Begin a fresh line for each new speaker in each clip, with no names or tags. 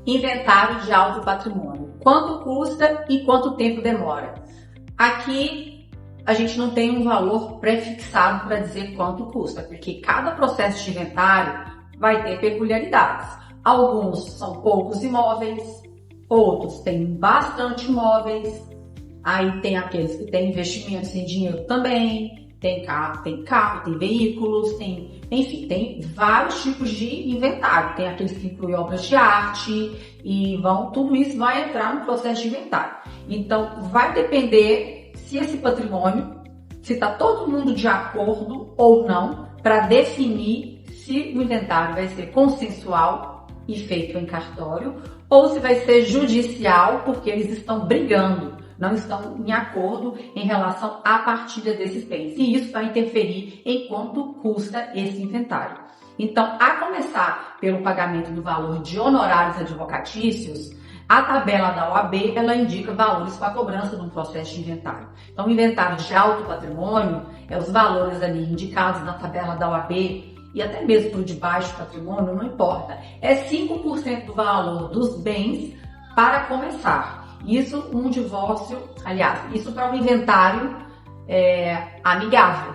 Inventário de alto patrimônio. Quanto custa e quanto tempo demora? Aqui a gente não tem um valor pré-fixado para dizer quanto custa, porque cada processo de inventário vai ter peculiaridades. Alguns são poucos imóveis, outros têm bastante imóveis, aí tem aqueles que têm investimentos em dinheiro também, tem carro, tem veículos, enfim, tem vários tipos de inventário. Tem aqueles que incluem obras de arte e tudo isso vai entrar no processo de inventário. Então, vai depender se esse patrimônio, se está todo mundo de acordo ou não, para definir se o inventário vai ser consensual e feito em cartório ou se vai ser judicial, porque eles estão brigando, não estão em acordo em relação à partilha desses bens. E isso vai interferir em quanto custa esse inventário. Então, a começar pelo pagamento do valor de honorários advocatícios, a tabela da OAB, ela indica valores para a cobrança de um processo de inventário. Então, o inventário de alto patrimônio os valores ali indicados na tabela da OAB, e até mesmo para o de baixo patrimônio, não importa. É 5% do valor dos bens para começar. Isso um divórcio, isso para um inventário amigável,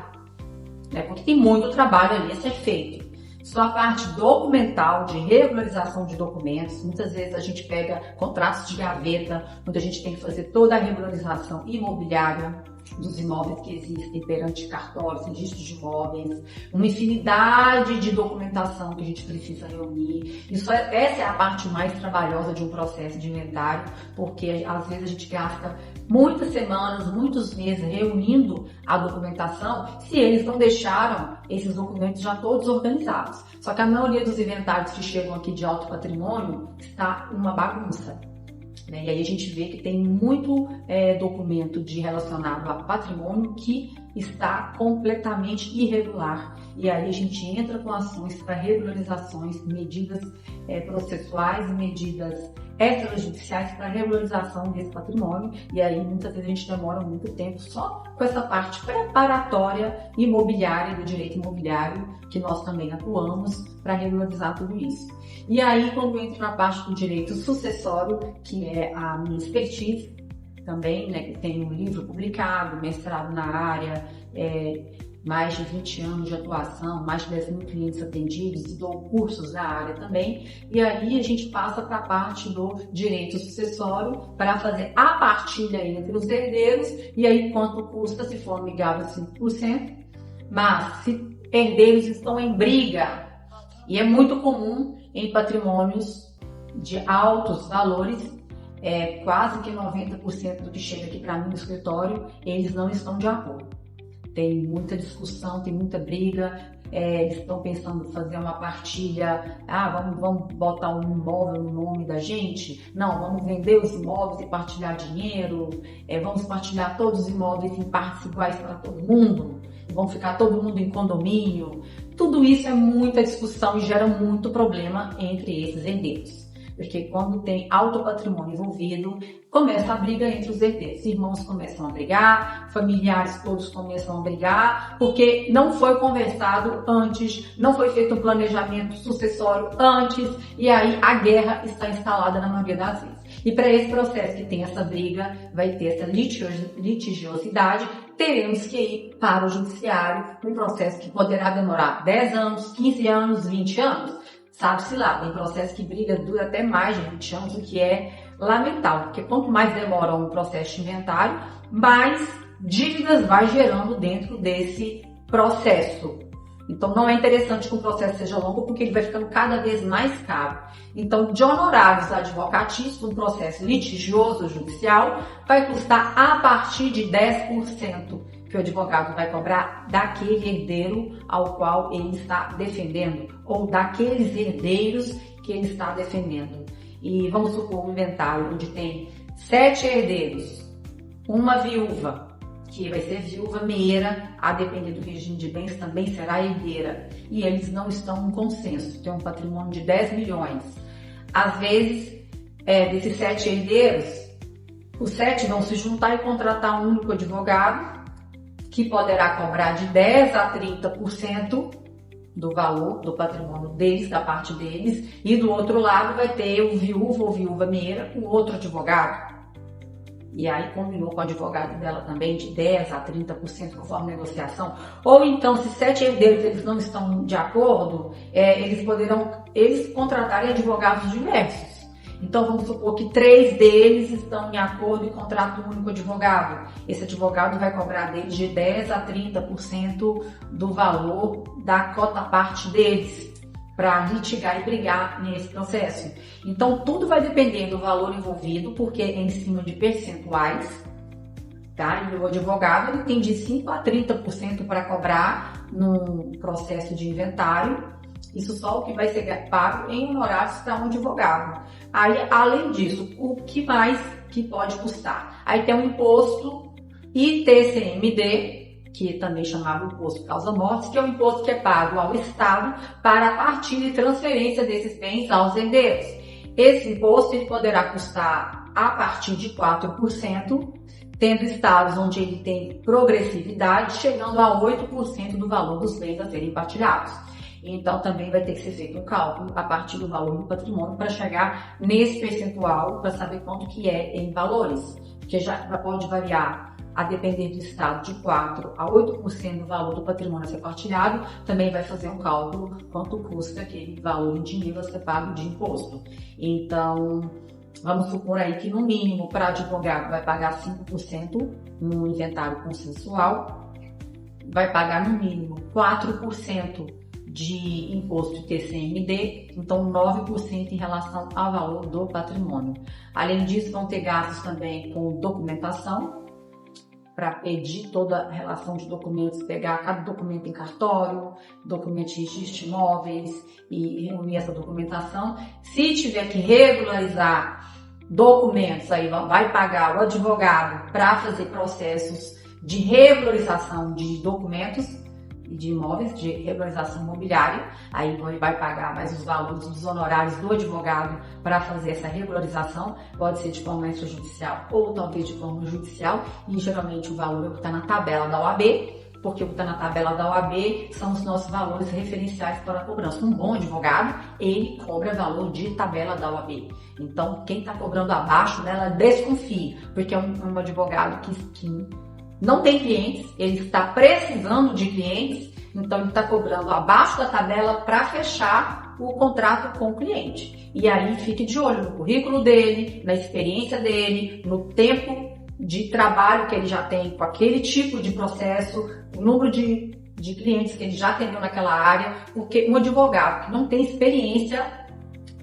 né? Porque tem muito trabalho ali a ser feito. Só a parte documental, de regularização de documentos, muitas vezes a gente pega contratos de gaveta, onde a gente tem que fazer toda a regularização imobiliária dos imóveis que existem perante cartórios, registros de imóveis, uma infinidade de documentação que a gente precisa reunir. Essa é a parte mais trabalhosa de um processo de inventário, porque às vezes a gente gasta muitas semanas, muitos meses reunindo a documentação, se eles não deixaram esses documentos já todos organizados. Só que a maioria dos inventários que chegam aqui de alto patrimônio está uma bagunça. E aí a gente vê que tem muito documento relacionado a patrimônio que está completamente irregular. E aí a gente entra com ações para regularizações, medidas processuais e medidas extrajudiciais para regularização desse patrimônio. E aí muitas vezes a gente demora muito tempo só com essa parte preparatória imobiliária, do direito imobiliário, que nós também atuamos para regularizar tudo isso. E aí, quando eu entro na parte do direito sucessório, que é a minha expertise também, né, que tem um livro publicado, mestrado na área, mais de 20 anos de atuação, mais de 10 mil clientes atendidos e dou cursos na área também. E aí a gente passa para a parte do direito sucessório para fazer a partilha entre os herdeiros e aí quanto custa se for amigável 5%, mas se herdeiros estão em briga, e é muito comum em patrimônios de altos valores, quase que 90% do que chega aqui para mim no escritório, eles não estão de acordo. Tem muita discussão, tem muita briga, eles estão pensando em fazer uma partilha, vamos botar um imóvel no nome da gente? Não, vamos vender os imóveis e partilhar dinheiro, vamos partilhar todos os imóveis em partes iguais para todo mundo, vamos ficar todo mundo em condomínio. Tudo isso é muita discussão e gera muito problema entre esses herdeiros. Porque quando tem alto patrimônio envolvido, começa a briga entre os herdeiros. Irmãos começam a brigar, familiares todos começam a brigar, porque não foi conversado antes, não foi feito um planejamento sucessório antes, e aí a guerra está instalada na maioria das vezes. E para esse processo que tem essa briga, vai ter essa litigiosidade, teremos que ir para o judiciário, um processo que poderá demorar 10 anos, 15 anos, 20 anos. Sabe-se lá, tem processo que dura até mais de 20 anos, o que é lamentável, porque quanto mais demora um processo de inventário, mais dívidas vai gerando dentro desse processo. Então não é interessante que o processo seja longo, porque ele vai ficando cada vez mais caro. Então, de honorários advocatícios, um processo litigioso judicial vai custar a partir de 10% que o advogado vai cobrar daquele herdeiro ao qual ele está defendendo, ou daqueles herdeiros que ele está defendendo. E vamos supor um inventário onde tem 7 herdeiros, uma viúva, que vai ser viúva meia, a depender do regime de bens, também será herdeira. E eles não estão em consenso, tem um patrimônio de 10 milhões. Às vezes, desses 7 herdeiros, os 7 vão se juntar e contratar um único advogado, que poderá cobrar de 10% a 30% do valor do patrimônio deles, da parte deles, e do outro lado vai ter o viúvo ou viúva meira com outro advogado. E aí combinou com o advogado dela também de 10% a 30% conforme negociação. Ou então, se 7 herdeiros eles não estão de acordo, eles contratarem advogados diversos. Então, vamos supor que 3 deles estão em acordo e contratam um único advogado. Esse advogado vai cobrar deles de 10% a 30% do valor da cota-parte deles, para litigar e brigar nesse processo. Então, tudo vai depender do valor envolvido, porque é em cima de percentuais, tá? E o advogado ele tem de 5% a 30% para cobrar no processo de inventário. Isso só o que vai ser pago em honorários para um advogado. Aí, além disso, o que mais que pode custar? Aí tem o imposto ITCMD, que também chamava imposto causa-mortes, que é o imposto que é pago ao Estado para a partilha e transferência desses bens aos herdeiros. Esse imposto ele poderá custar a partir de 4%, tendo estados onde ele tem progressividade, chegando a 8% do valor dos bens a serem partilhados. Então, também vai ter que ser feito um cálculo a partir do valor do patrimônio para chegar nesse percentual, para saber quanto que é em valores, porque já pode variar a depender do estado de 4% a 8% do valor do patrimônio a ser partilhado. Também vai fazer um cálculo quanto custa aquele valor em dinheiro a ser pago de imposto. Então, vamos supor aí que no mínimo para advogado vai pagar 5% no inventário consensual, vai pagar no mínimo 4% de imposto ITCMD, então 9% em relação ao valor do patrimônio. Além disso, vão ter gastos também com documentação, para pedir toda a relação de documentos, pegar cada documento em cartório, documento de registro de imóveis e reunir essa documentação. Se tiver que regularizar documentos, aí vai pagar o advogado para fazer processos de regularização de documentos e de imóveis, de regularização imobiliária. Aí vai pagar mais os valores dos honorários do advogado para fazer essa regularização. Pode ser de forma extrajudicial ou talvez de forma judicial. E geralmente o valor é o que está na tabela da OAB, porque o que está na tabela da OAB são os nossos valores referenciais para a cobrança. Um bom advogado, ele cobra valor de tabela da OAB. Então, quem está cobrando abaixo dela, desconfie, porque é um advogado que não tem clientes, ele está precisando de clientes, então ele está cobrando abaixo da tabela para fechar o contrato com o cliente. E aí fique de olho no currículo dele, na experiência dele, no tempo de trabalho que ele já tem com aquele tipo de processo, o número de clientes que ele já atendeu naquela área, porque um advogado que não tem experiência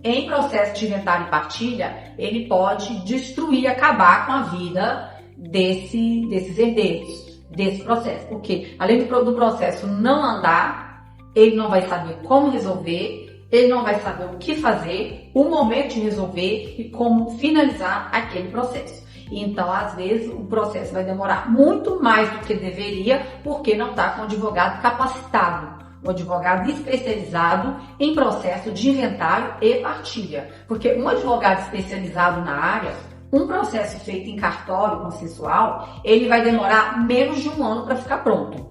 em processo de inventário e partilha, ele pode destruir, acabar com a vida desses herdeiros, desse processo, porque além do processo não andar, ele não vai saber como resolver, ele não vai saber o que fazer, o momento de resolver e como finalizar aquele processo. Então, às vezes, o processo vai demorar muito mais do que deveria, porque não está com um advogado capacitado, um advogado especializado em processo de inventário e partilha, porque um advogado especializado na área, um processo feito em cartório consensual, ele vai demorar menos de 1 ano para ficar pronto.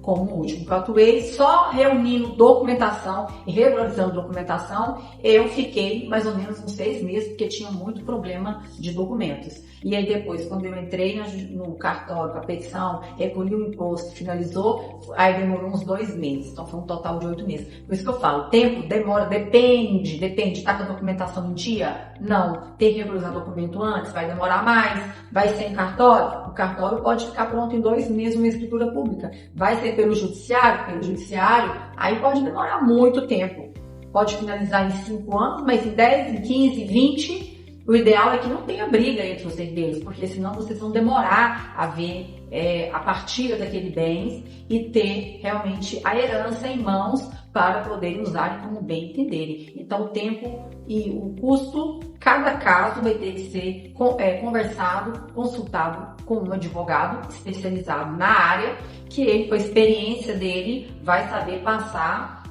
Como o último que eu atuei, só reunindo documentação e regularizando documentação, eu fiquei mais ou menos uns 6 meses, porque tinha muito problema de documentos. E aí depois, quando eu entrei no cartório com a petição, recolhi o imposto, finalizou, aí demorou uns 2 meses. Então foi um total de 8 meses. Por isso que eu falo, tempo demora, depende. Tá com a documentação em dia? Não. Tem que regularizar documento antes? Vai demorar mais. Vai ser em cartório? O cartório pode ficar pronto em 2 meses uma escritura pública. Vai ser pelo judiciário, aí pode demorar muito tempo. Pode finalizar em 5 anos, mas em 10, em 15, 20... O ideal é que não tenha briga entre os herdeiros, porque senão vocês vão demorar a ver a partilha daquele bens e ter realmente a herança em mãos para poderem usarem como bem entenderem. Então, o tempo e o custo, cada caso vai ter que ser conversado, consultado com um advogado especializado na área, que ele, com a experiência dele, vai saber passar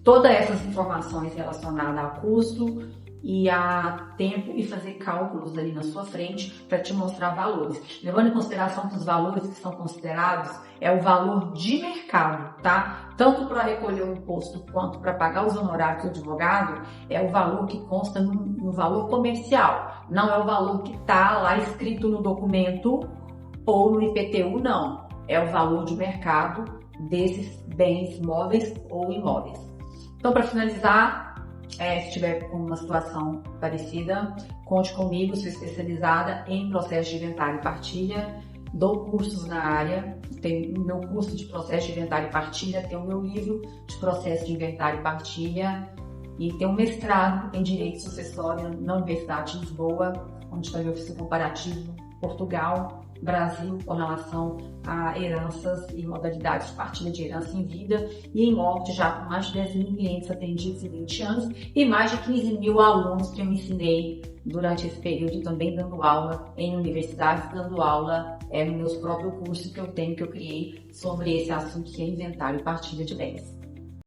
todas essas informações relacionadas a custo e a tempo e fazer cálculos ali na sua frente para te mostrar valores. Levando em consideração que os valores que são considerados é o valor de mercado, tá? tanto para recolher o imposto quanto para pagar os honorários do advogado, é o valor que consta no valor comercial. Não é o valor que está lá escrito no documento ou no IPTU, não. É o valor de mercado desses bens móveis ou imóveis. Então, para finalizar, se tiver uma situação parecida, conte comigo, sou especializada em processo de inventário e partilha, dou cursos na área, tenho o meu curso de processo de inventário e partilha, tenho o meu livro de processo de inventário e partilha e tenho um mestrado em Direito Sucessório na Universidade de Lisboa, onde também eu fiz o comparativo Portugal, Brasil com relação a heranças e modalidades de partilha de herança em vida e em morte, já com mais de 10 mil clientes atendidos em 20 anos e mais de 15 mil alunos que eu ensinei durante esse período, também dando aula em universidades, dando aula no meus próprios cursos que eu criei sobre esse assunto que é inventário e partilha de bens.